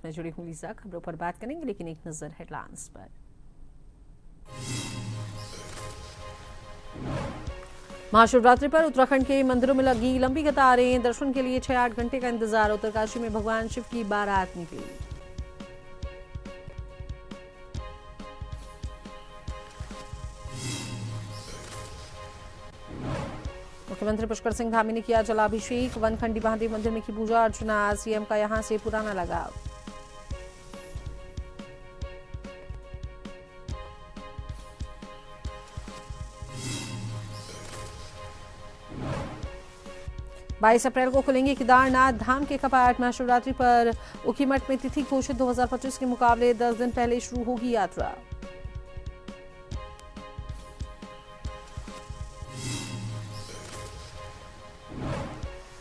साथ में जुड़ी हूँ लीजा। खबरों पर बात करेंगे, लेकिन एक नजर हेडलाइंस पर। महाशिवरात्रि पर उत्तराखंड के मंदिरों में लगी लंबी कतारें। दर्शन के लिए 6-8 घंटे का इंतजार। उत्तरकाशी में भगवान शिव की बारात निकली। मुख्यमंत्री पुष्कर सिंह धामी ने किया जलाभिषेक। वनखंडी महादेव मंदिर में की पूजा अर्चना। सीएम का यहां से पुराना लगाव। बाईस अप्रैल को खुलेंगे केदारनाथ धाम के कपाट। महाशिवरात्रि पर उखीमठ में तिथि घोषित। 2025 के मुकाबले 10 दिन पहले शुरू होगी यात्रा।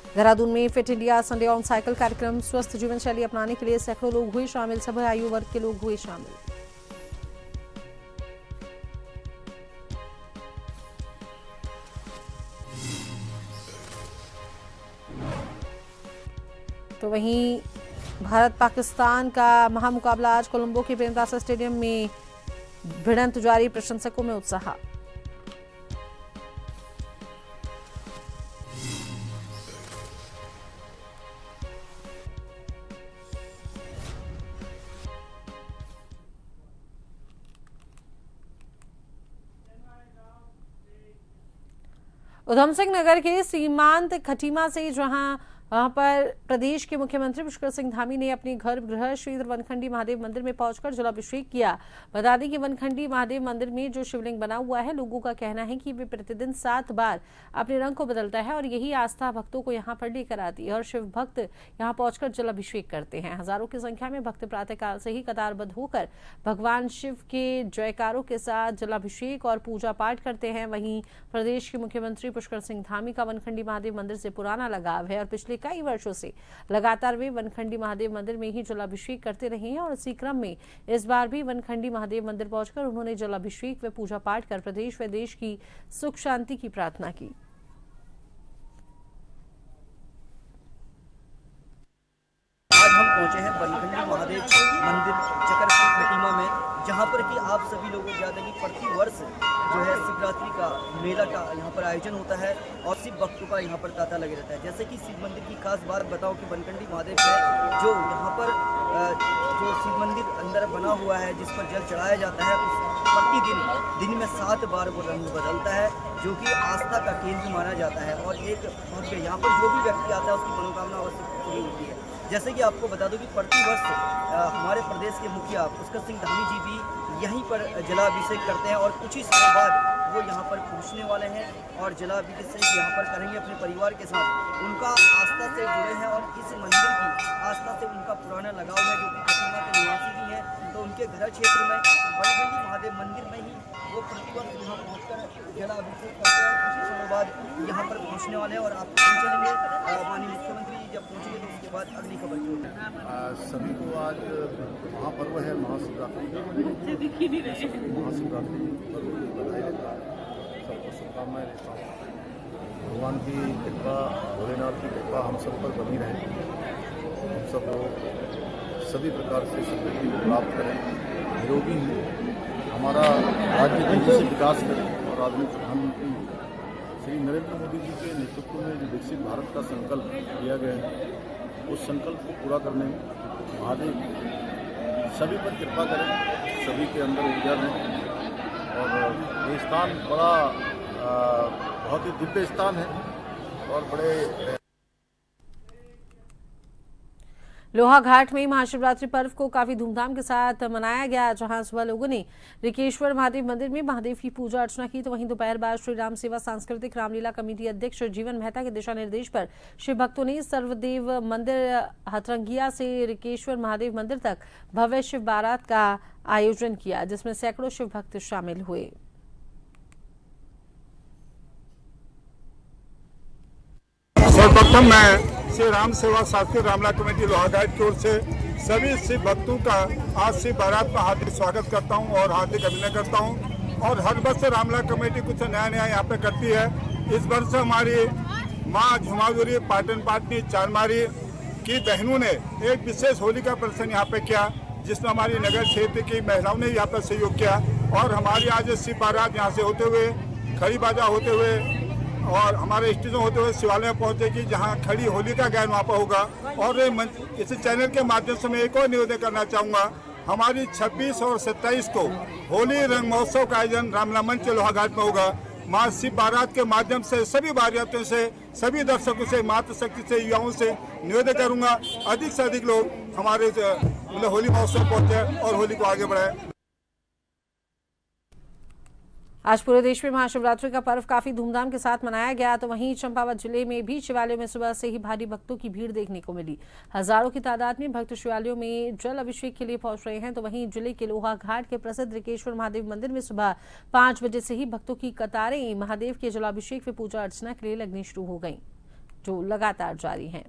देहरादून में fit India Sunday on cycle कार्यक्रम। स्वस्थ जीवन शैली अपनाने के लिए सैकड़ों लोग हुए शामिल। सभी आयु वर्ग के लोग हुए शामिल। तो वहीं भारत पाकिस्तान का महामुकाबला आज कोलंबो के प्रेमदासा स्टेडियम में भिड़ंत जारी। प्रशंसकों में उत्साह। उधम सिंह नगर के सीमांत खटीमा से वहां पर प्रदेश के मुख्यमंत्री पुष्कर सिंह धामी ने अपने घर गृह श्री वनखंडी महादेव मंदिर में पहुंचकर जलाभिषेक किया। बता दें कि वनखंडी महादेव मंदिर में जो शिवलिंग बना हुआ है, लोगों का कहना है कि वे प्रतिदिन 7 बार अपने रंग को बदलता है और यही आस्था भक्तों को यहां पर लेकर आती है और शिव भक्त यहां पहुंचकर जलाभिषेक करते हैं। हजारों की संख्या में भक्त प्रातःकाल से ही कतारबद्ध होकर भगवान शिव के जयकारों के साथ जलाभिषेक और पूजा पाठ करते हैं। वहीं प्रदेश के मुख्यमंत्री पुष्कर सिंह धामी का वनखंडी महादेव मंदिर से पुराना लगाव है और पिछले कई वर्षों से लगातार वे वनखंडी महादेव मंदिर में ही जलाभिषेक करते रहे हैं और इसी क्रम में इस बार भी वनखंडी महादेव मंदिर पहुंचकर उन्होंने जलाभिषेक व पूजा पाठ कर प्रदेश व देश की सुख शांति की प्रार्थना की। आज हम पहुंचे हैं वनखंडी महादेव मंदिर चकरपुर खटीमा में, जहां पर कि आप सभी लोगों को याद है कि प्रति वर्ष जो है शिवरात्रि का मेला का यहाँ पर आयोजन होता है और शिव भक्तों का यहाँ पर तांता लगे रहता है। जैसे कि शिव मंदिर की खास बात बताओ कि वनखंडी महादेव है जो यहाँ पर जो शिव मंदिर अंदर बना हुआ है, जिस पर जल चढ़ाया जाता है, उस प्रतिदिन दिन में 7 बार वो रंग बदलता है, जो कि आस्था का केंद्र माना जाता है। और एक भव्य यहाँ पर जो भी व्यक्ति आता है उसकी मनोकामना अवश्य पूरी होती है। जैसे कि आपको बता दूं कि प्रतिवर्ष हमारे प्रदेश के मुखिया पुष्कर सिंह धामी जी भी यहीं पर जलाभिषेक करते हैं और कुछ ही समय बाद वो यहाँ पर पहुँचने वाले हैं और जलाभिषेक यहाँ पर करेंगे अपने परिवार के साथ। उनका आस्था से जुड़े हैं और इस मंदिर की आस्था से उनका पुराना लगाव है, जो कि खटीमा के निवासी भी हैं। तो उनके घर क्षेत्र में वनखंडी महादेव मंदिर में ही वो प्रतिवर्ष यहाँ पहुँचकर जलाभिषेक करते हैं। कुछ ही समय बाद यहाँ पर पहुँचने वाले हैं और आप चलेंगे माननीय मुख्यमंत्री जब पहुँचेंगे तो उसके बाद अगली खबर जो सभी को आज महापर्व है महाशिवरात्रि का। महाशिवरात्रि पर्व की बधाई देता है, सबको शुभकामनाएं देता हूँ। भगवान की कृपा, भोलेनाथ की कृपा हम सब पर बनी रहे। हम सब लोग सभी प्रकार से समृद्धि को प्राप्त करें, निरोगी हों, हमारा राज्य तेजी से विकास करें और आदरणीय प्रधानमंत्री श्री नरेंद्र मोदी जी के नेतृत्व में जो विकसित भारत का संकल्प लिया गया है, उस संकल्प को पूरा करने में महादेव सभी पर कृपा करें, सभी के अंदर ऊर्जा रहें। और ये स्थान बड़ा बहुत ही दिव्य स्थान है और बड़े लोहा घाट में महाशिवरात्रि पर्व को काफी धूमधाम के साथ मनाया गया, जहां सुबह लोगों ने रिकेश्वर महादेव मंदिर में महादेव की पूजा अर्चना की। तो वहीं दोपहर बाद श्री राम सेवा सांस्कृतिक रामलीला कमेटी अध्यक्ष जीवन मेहता के दिशा निर्देश पर शिव भक्तों ने सर्वदेव मंदिर हथरंगिया से रिकेश्वर महादेव मंदिर तक भव्य शिव बारात का आयोजन किया, जिसमें सैकड़ों शिव भक्त शामिल हुए। सर्वप्रथम मैं श्री राम सेवा सांस्कृतिक रामलीला कमेटी लोहाघाट की ओर से सभी शिव भक्तों का आज शिव बारात में हार्दिक स्वागत करता हूं और हार्दिक अभिनंदन करता हूं। और हर वर्ष रामलीला कमेटी कुछ नया यहाँ पे करती है। इस वर्ष हमारी माँ झुमावुरी, पाटन पाटनी, चारमारी कि बहनों ने एक विशेष होली का प्रदर्शन यहाँ पे किया, जिसमें हमारी नगर क्षेत्र की महिलाओं ने यहाँ पर सहयोग किया और हमारी आज शिव बारात यहाँ से होते हुए, खड़ी बाजा होते हुए और हमारे स्टेशन होते हुए शिवालय में पहुँचेगी, जहाँ खड़ी होली का गायन वहाँ पर होगा। और इस चैनल के माध्यम से मैं एक और निवेदन करना चाहूँगा, हमारी 26 और 27 को होली रंग महोत्सव का आयोजन रामला मंच लोहाघाट में होगा। माँ शिव बारात के माध्यम से सभी बारातियों से, सभी दर्शकों से, मातृशक्ति से, युवाओं से निवेदन करूंगा अधिक से अधिक लोग हमारे होली महोत्सव पहुंचे और होली को आगे बढ़ाएं। आज पूरे देश में महाशिवरात्रि का पर्व काफी धूमधाम के साथ मनाया गया, तो वहीं चंपावत जिले में भी शिवालयों में सुबह से ही भारी भक्तों की भीड़ देखने को मिली। हजारों की तादाद में भक्त शिवालयों में जल अभिषेक के लिए पहुंच रहे हैं। तो वहीं जिले के लोहाघाट के प्रसिद्ध रिकेश्वर महादेव मंदिर में सुबह 5 बजे से ही भक्तों की कतारें महादेव के जलाभिषेक व पूजा अर्चना के लिए लगनी शुरू हो गई, जो लगातार जारी है।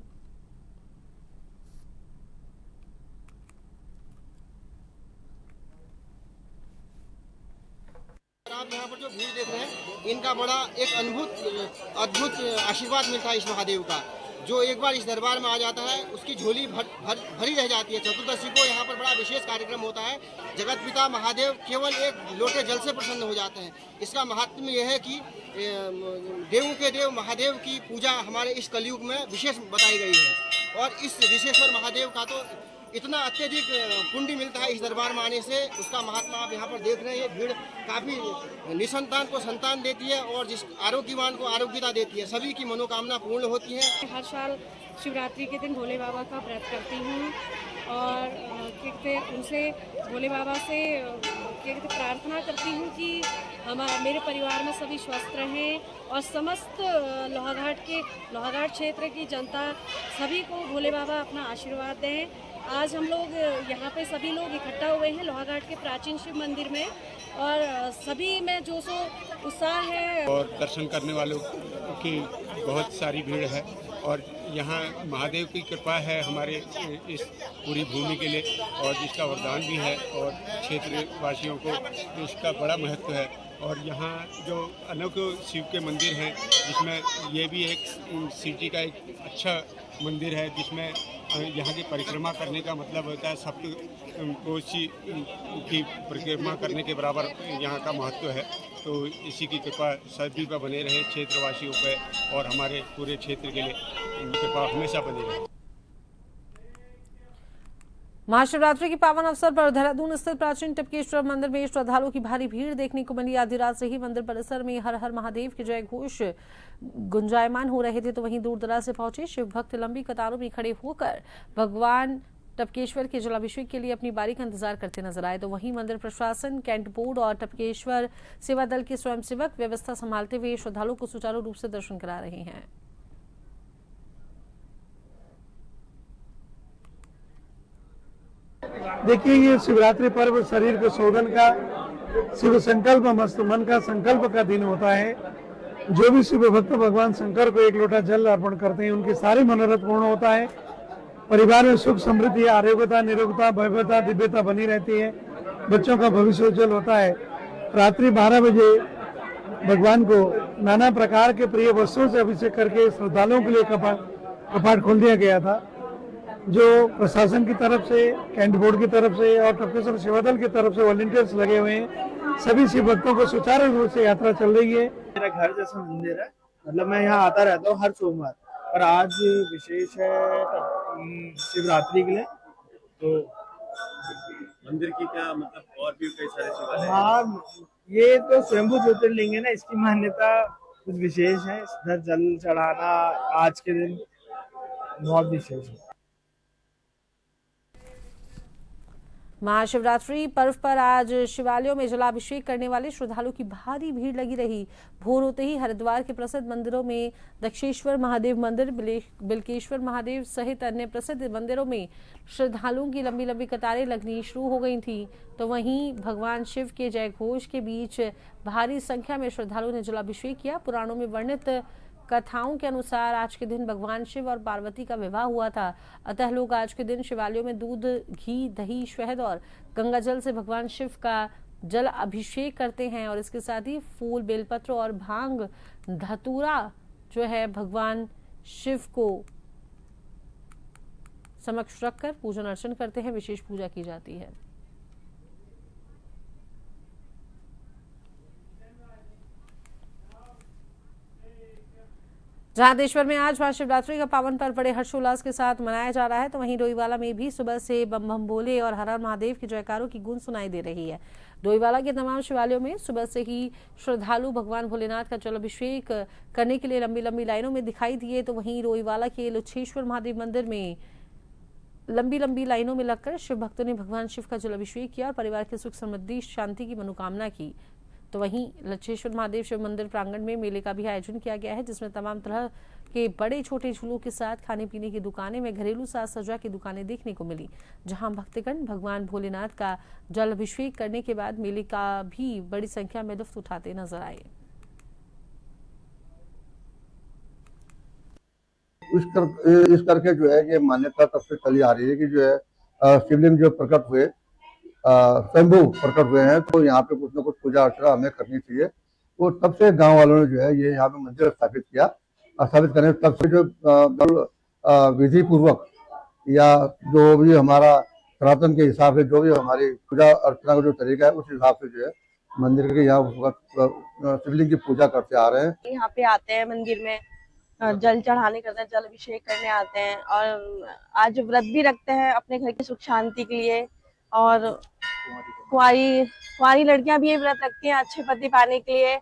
आप यहाँ पर जो भीड़ देख रहे हैं, इनका बड़ा एक अद्भुत आशीर्वाद मिलता है इस महादेव का। जो एक बार इस दरबार में आ जाता है उसकी झोली भरी रह जाती है। चतुर्दशी को यहाँ पर बड़ा विशेष कार्यक्रम होता है। जगत पिता महादेव केवल एक लोटे जल से प्रसन्न हो जाते हैं। इसका महात्म्य यह है कि देवों के देव महादेव की पूजा हमारे इस कलयुग में विशेष बताई गई है। और इस विशेश्वर महादेव का तो इतना अत्यधिक पुण्य मिलता है इस दरबार में आने से, उसका महात्मा आप यहाँ पर देख रहे हैं। भीड़ काफ़ी निसंतान को संतान देती है और जिस आरोग्यवान को आरोग्यता देती है। सभी की मनोकामना पूर्ण होती है। हर साल शिवरात्रि के दिन भोले बाबा का व्रत करती हूँ और कहते उनसे भोले बाबा से कहते प्रार्थना करती हूँ कि मेरे परिवार में सभी स्वस्थ रहें और समस्त लोहाघाट क्षेत्र की जनता सभी को भोले बाबा अपना आशीर्वाद दें। आज हम लोग यहाँ पे सभी लोग इकट्ठा हुए हैं लोहाघाट के प्राचीन शिव मंदिर में और सभी में जोश उत्साह है और दर्शन करने वालों की बहुत सारी भीड़ है और यहाँ महादेव की कृपा है हमारे इस पूरी भूमि के लिए और जिसका वरदान भी है और क्षेत्रवासियों को इसका बड़ा महत्व है। और यहाँ जो अनोखे शिव के मंदिर हैं, जिसमें ये भी एक शिव जी का एक अच्छा मंदिर है, जिसमें यहाँ की परिक्रमा करने का मतलब होता है सप्तकोशी की परिक्रमा करने के बराबर यहाँ का महत्व है। तो इसी की कृपा सभी पर बने रहे, क्षेत्रवासियों पर और हमारे पूरे क्षेत्र के लिए कृपा हमेशा बनी रहे। महाशिवरात्रि के पावन अवसर पर देहरादून स्थित प्राचीन टपकेश्वर मंदिर में श्रद्धालुओं की भारी भीड़ देखने को मिली। आधी रात से ही मंदिर परिसर में हर हर महादेव के जय घोष गुंजायमान हो रहे थे। तो वहीं दूर दराज से पहुंचे शिव भक्त लंबी कतारों में खड़े होकर भगवान टपकेश्वर के जलाभिषेक के लिए अपनी बारी का इंतजार करते नजर आए। तो वहीं मंदिर प्रशासन, कैंट बोर्ड और टपकेश्वर सेवा दल के स्वयंसेवक व्यवस्था संभालते हुए श्रद्धालुओं को सुचारू रूप से दर्शन करा रहे हैं। देखिए, ये शिवरात्रि पर्व शरीर के शोधन का, शिव संकल्प मस्त मन का संकल्प का दिन होता है। जो भी शिव भक्त भगवान शंकर को एक लोटा जल अर्पण करते हैं, उनके सारे मनोरथ पूर्ण होता है। परिवार में सुख समृद्धि, आरोग्यता, निरोगता, भव्यता, दिव्यता बनी रहती है। बच्चों का भविष्य उज्जवल होता है। रात्रि 12 बजे भगवान को नाना प्रकार के प्रिय वस्तुओं से अभिषेक करके श्रद्धालुओं के लिए कपाट खोल दिया गया था। जो प्रशासन की तरफ से, कैंट बोर्ड की तरफ से और टपकेश्वर सेवा दल की तरफ से वॉलंटियर्स लगे हुए हैं। सभी शिव भक्तों को सुचारू रूप से यात्रा चल रही है। मेरा घर जैसा मंदिर है, मतलब मैं यहाँ आता रहता हूँ हर सोमवार, और आज विशेष है शिवरात्रि के लिए। तो मंदिर की क्या मतलब और भी कई सारे शिवालय हैं। हाँ, ये तो स्वयंभू ज्योतिर्लिंग है ना, इसकी मान्यता कुछ विशेष है। इधर जल चढ़ाना आज के दिन बहुत विशेष है। महाशिवरात्रि पर्व पर आज शिवालयों में जलाभिषेक करने वाले श्रद्धालुओं की भारी भीड़ लगी रही। भोर होते ही हरिद्वार के प्रसिद्ध मंदिरों में दक्षेश्वर महादेव मंदिर, बिलकेश्वर महादेव सहित अन्य प्रसिद्ध मंदिरों में श्रद्धालुओं की लंबी लंबी कतारें लगनी शुरू हो गई थी। तो वहीं भगवान शिव के जय घोष के बीच भारी संख्या में श्रद्धालुओं ने जलाभिषेक किया। पुराणों में वर्णित कथाओं के अनुसार आज के दिन भगवान शिव और पार्वती का विवाह हुआ था। अतः लोग आज के दिन शिवालयों में दूध, घी, दही, शहद और गंगा जल से भगवान शिव का जल अभिषेक करते हैं और इसके साथ ही फूल, बेलपत्र और भांग धतूरा जो है भगवान शिव को समक्ष रखकर पूजन अर्चन करते हैं, विशेष पूजा की जाती है। जहां देशभर में आज महाशिवरात्रि का पावन पर्व बड़े हर्षोल्लास के साथ मनाया जा रहा है, तो वहीं डोईवाला में भी सुबह से बम बम बोले और हर हर महादेव की जयकारों की गूंज सुनाई दे रही है। डोईवाला के तमाम शिवालयों में सुबह से ही श्रद्धालु भगवान भोलेनाथ का जल अभिषेक करने के लिए लंबी लंबी लाइनों में दिखाई दिए, तो वहीं डोईवाला के लुच्छेश्वर महादेव मंदिर में लंबी लंबी लाइनों में लगकर शिव भक्तों ने भगवान शिव का जल अभिषेक किया और परिवार के सुख समृद्धि शांति की मनोकामना की। तो वहीं लच्छेश्वर महादेव शिव मंदिर प्रांगण में मेले का भी आयोजन किया गया है, जिसमें तमाम तरह के बड़े छोटे झूलों के साथ खाने पीने की दुकानें में घरेलू साज सज्जा की दुकानें देखने को मिली, जहां भक्तगण भगवान भोलेनाथ का जल अभिषेक करने के बाद मेले का भी बड़ी संख्या में लुत्फ उठाते नजर आए। इस करके जो है ये मान्यता तब से चली आ रही है कि जो है शिवलिंग जो प्रकट हुए स्वयंभू प्रकट हुए हैं, तो यहाँ पे कुछ न कुछ पूजा अर्चना हमें करनी चाहिए। तो तब से गांव वालों ने जो है ये यहाँ पे मंदिर स्थापित किया। स्थापित करने तब से जो विधि पूर्वक या जो भी हमारा सनातन के हिसाब से जो भी हमारी पूजा अर्चना का जो तरीका है, उस हिसाब से जो है मंदिर के यहाँ शिवलिंग की पूजा करते आ रहे हैं। यहाँ पे आते हैं मंदिर में जल चढ़ाने करते हैं, जल अभिषेक करने आते हैं और आज व्रत भी रखते हैं अपने घर की सुख शांति के लिए। और कुंवारी लड़कियां भी ये व्रत रखती हैं अच्छे पति पाने के लिए,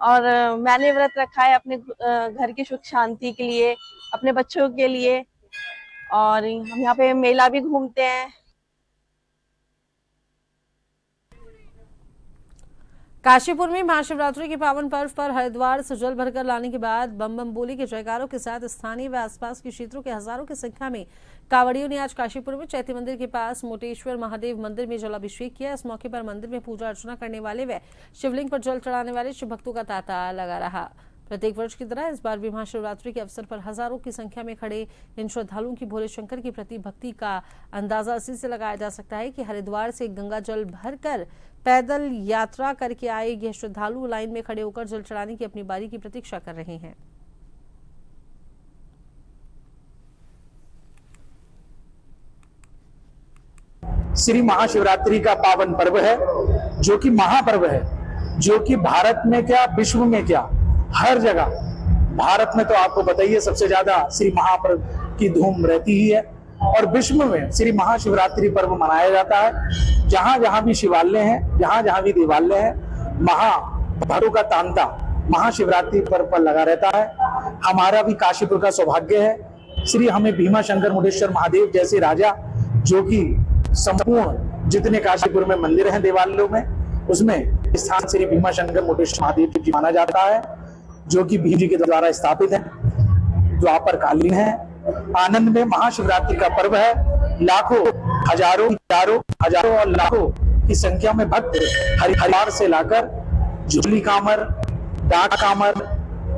और मैंने व्रत रखा है अपने घर की सुख शांति के लिए, अपने बच्चों के लिए। और हम यहाँ पे मेला भी घूमते हैं। काशीपुर में महाशिवरात्रि के पावन पर्व पर हरिद्वार से जल भरकर लाने के बाद बम बम बोली के जयकारों के साथ स्थानीय व आसपास के क्षेत्रों के हजारों की संख्या में कांवड़ियों ने आज काशीपुर में चैती मंदिर के पास मोटेश्वर महादेव मंदिर में जलाभिषेक किया। इस मौके पर मंदिर में पूजा अर्चना करने वाले व शिवलिंग पर जल चढ़ाने वाले शिव भक्तों का तांता लगा रहा। प्रत्येक वर्ष की तरह इस बार भी महाशिवरात्रि के अवसर पर हजारों की संख्या में खड़े इन श्रद्धालुओं की भोले शंकर के प्रति भक्ति का अंदाजा इसी से लगाया जा सकता है कि हरिद्वार से गंगा जल भरकर पैदल यात्रा करके आए यह श्रद्धालु लाइन में खड़े होकर जल चढ़ाने की अपनी बारी की प्रतीक्षा कर रहे हैं। श्री महाशिवरात्रि का पावन पर्व है, जो कि महापर्व है, जो कि भारत में क्या विश्व में क्या हर जगह, भारत में तो आपको बताइए सबसे ज्यादा श्री महापर्व की धूम रहती ही है, और विश्व में श्री महाशिवरात्रि पर्व मनाया जाता है। जहां जहां भी शिवालय हैं, जहां जहां भी देवालय है, महाभक्तों का तांता महाशिवरात्रि पर्व पर लगा रहता है। हमारा भी काशीपुर का सौभाग्य है, श्री हमें भीमा शंकर मुटेश्वर महादेव जैसे राजा, जो कि संपूर्ण जितने काशीपुर में मंदिर हैं देवालयों में, उसमें स्थान श्री भीमा शंकर मुटेश्वर महादेव जी माना जाता है, जो कि भीम जी के द्वारा स्थापित है, द्वापर कालीन है। आनंद में महाशिवरात्रि का पर्व है। लाखों हजारों और लाखों की संख्या में भक्त हरिद्वार से लाकर झूली कामर, डाक कामर,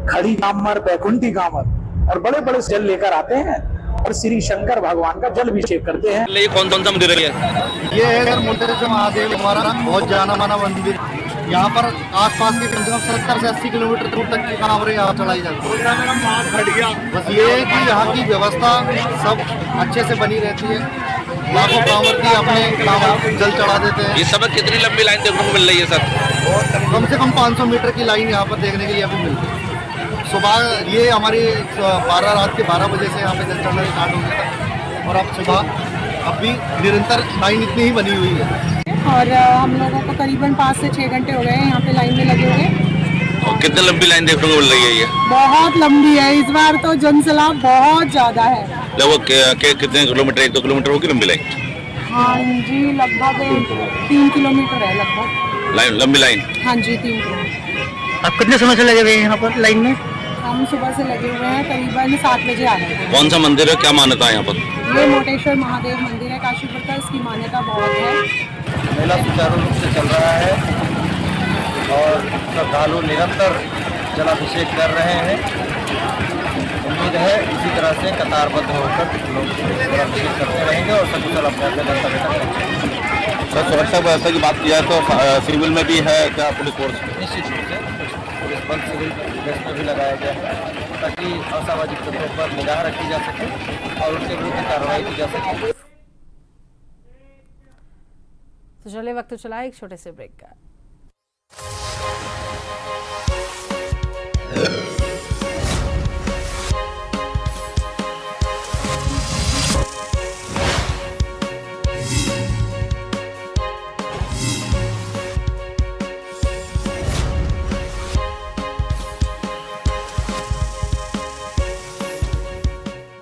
खड़ी कामर, बैकुंठी कामर और बड़े बड़े जल लेकर आते हैं और श्री शंकर भगवान का जल अभिषेक करते हैं। ये कौन सा मंदिर है? ये है मोटेश्वर महादेव, हमारा बहुत जाना माना मंदिर। यहाँ पर आसपास के कम से कम 70 से 80 किलोमीटर दूर तक की कांवरें यहाँ चढ़ाई जाती है। बस ये है कि यहाँ की व्यवस्था सब अच्छे से बनी रहती है। लाखों कांवर की अपने कांवर जल चढ़ा देते हैं। इस समय कितनी लंबी लाइन देखने को मिल रही है सर? कम से कम 500 मीटर की लाइन यहाँ पर देखने के लिए अभी मिलती है। सुबह ये हमारी रात के 12 बजे से यहाँ पे जल चढ़ना स्टार्ट हो गया था, और अब सुबह अब भी निरंतर लाइन इतनी ही बनी हुई है। और हम लोगों को करीबन 5 से 6 घंटे हो गए हैं यहाँ पे लाइन में लगे हुए। और कितनी लंबी लाइन देखने को मिल रही है? ये बहुत लंबी है, इस बार तो जनसैलाब बहुत ज्यादा है। लगभग कितने किलोमीटर, 1-2 किलोमीटर होगी लंबी लाइन? हाँ जी, लगभग 3 किलोमीटर है लगभग लाइन, लंबी लाइन। हाँ जी, 3 किलोमीटर। आप कितने समय से लगे हुए हैं यहाँ पर लाइन में? हम सुबह से लगे हुए हैं, करीबन 7 बजे आ गए थे। कौन सा मंदिर है, क्या मान्यता है यहाँ पर? ये मोटेश्वर महादेव मंदिर है काशीपुर का, इसकी मान्यता बहुत है। मेला सुचारू रूप से चल रहा है और श्रद्धालु निरंतर जलाभिषेक कर रहे हैं। उम्मीद है इसी तरह से कतारबद्ध होकर लोग जलाभिषेक करते रहेंगे और सभी जल अपने अपने दर्शन करेंगे। सर, सुरक्षा व्यवस्था की बात की जाए तो सिविल में भी है क्या पुलिस फोर्स? निश्चित रूप से पुलिस बल सिविल ड्रेस में भी लगाया गया है ताकि असामाजिक तत्वों पर निगाह रखी जा सके और उनके विरुद्ध कार्रवाई की जा सके। तो चलिए वक्त चला एक छोटे से ब्रेक का।